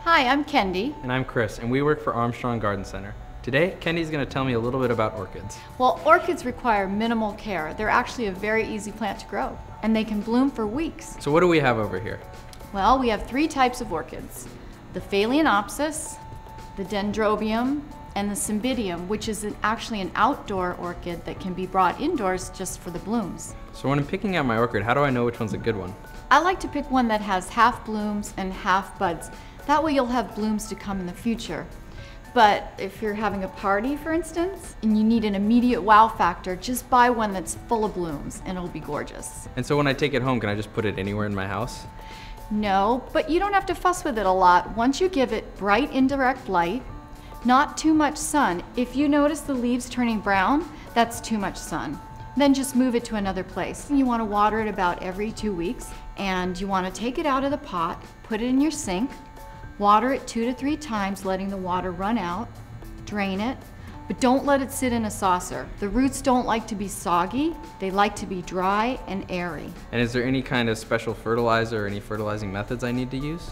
Hi, I'm Kendi. And I'm Chris, and we work for Armstrong Garden Center. Today, Kendi's going to tell me a little bit about orchids. Well, orchids require minimal care. They're actually a very easy plant to grow, and they can bloom for weeks. So what do we have over here? Well, we have three types of orchids. The Phalaenopsis, the Dendrobium, and the Cymbidium, which is actually an outdoor orchid that can be brought indoors just for the blooms. So when I'm picking out my orchid, how do I know which one's a good one? I like to pick one that has half blooms and half buds. That way you'll have blooms to come in the future. But if you're having a party, for instance, and you need an immediate wow factor, just buy one that's full of blooms and it'll be gorgeous. And so when I take it home, can I just put it anywhere in my house? No, but you don't have to fuss with it a lot. Once you give it bright indirect light, not too much sun. If you notice the leaves turning brown, that's too much sun. Then just move it to another place. You want to water it about every 2 weeks, and you want to take it out of the pot, put it in your sink, water it 2 to 3 times, letting the water run out, drain it, but don't let it sit in a saucer. The roots don't like to be soggy, they like to be dry and airy. And is there any kind of special fertilizer or any fertilizing methods I need to use?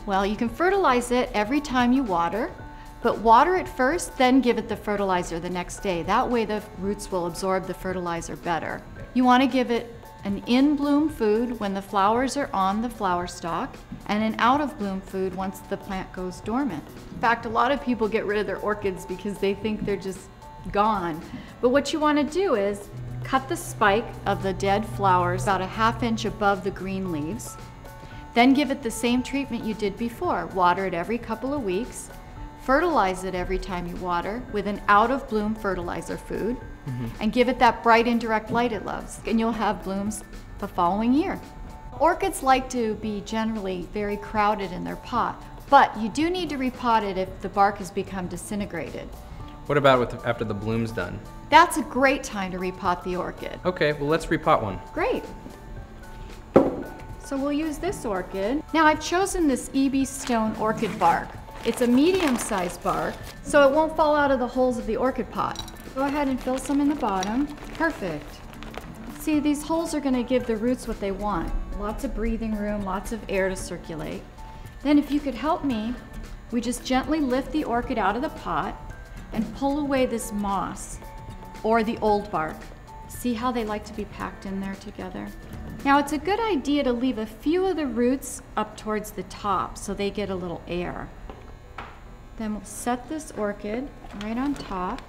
Well, you can fertilize it every time you water, but water it first, then give it the fertilizer the next day. That way the roots will absorb the fertilizer better. You want to give it an in-bloom food when the flowers are on the flower stalk, and an out-of-bloom food once the plant goes dormant. In fact, a lot of people get rid of their orchids because they think they're just gone. But what you want to do is cut the spike of the dead flowers about a ½ inch above the green leaves. Then give it the same treatment you did before. Water it every couple of weeks. Fertilize it every time you water with an out-of-bloom fertilizer food, and give it that bright indirect light it loves, and you'll have blooms the following year. Orchids like to be generally very crowded in their pot, but you do need to repot it if the bark has become disintegrated. What about after the bloom's done? That's a great time to repot the orchid. Okay, well let's repot one. Great. So we'll use this orchid. Now I've chosen this EB Stone orchid bark. It's a medium-sized bark, so it won't fall out of the holes of the orchid pot. Go ahead and fill some in the bottom. Perfect. See, these holes are going to give the roots what they want. Lots of breathing room, lots of air to circulate. Then if you could help me, we just gently lift the orchid out of the pot and pull away this moss or the old bark. See how they like to be packed in there together? Now it's a good idea to leave a few of the roots up towards the top so they get a little air. Then we'll set this orchid right on top.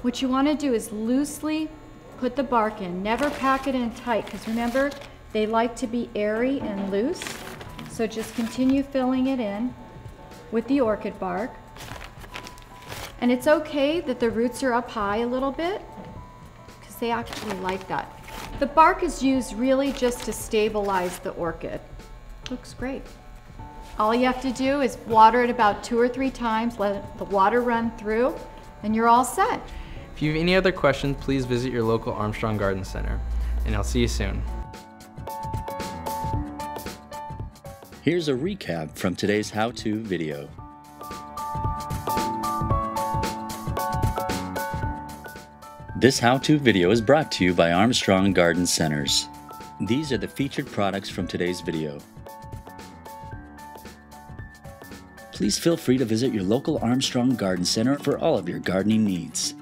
What you want to do is loosely put the bark in. Never pack it in tight, because remember, they like to be airy and loose. So just continue filling it in with the orchid bark. And it's okay that the roots are up high a little bit, because they actually like that. The bark is used really just to stabilize the orchid. Looks great. All you have to do is water it about 2 or 3 times, let the water run through, and you're all set. If you have any other questions, please visit your local Armstrong Garden Center, and I'll see you soon. Here's a recap from today's how-to video. This how-to video is brought to you by Armstrong Garden Centers. These are the featured products from today's video. Please feel free to visit your local Armstrong Garden Center for all of your gardening needs.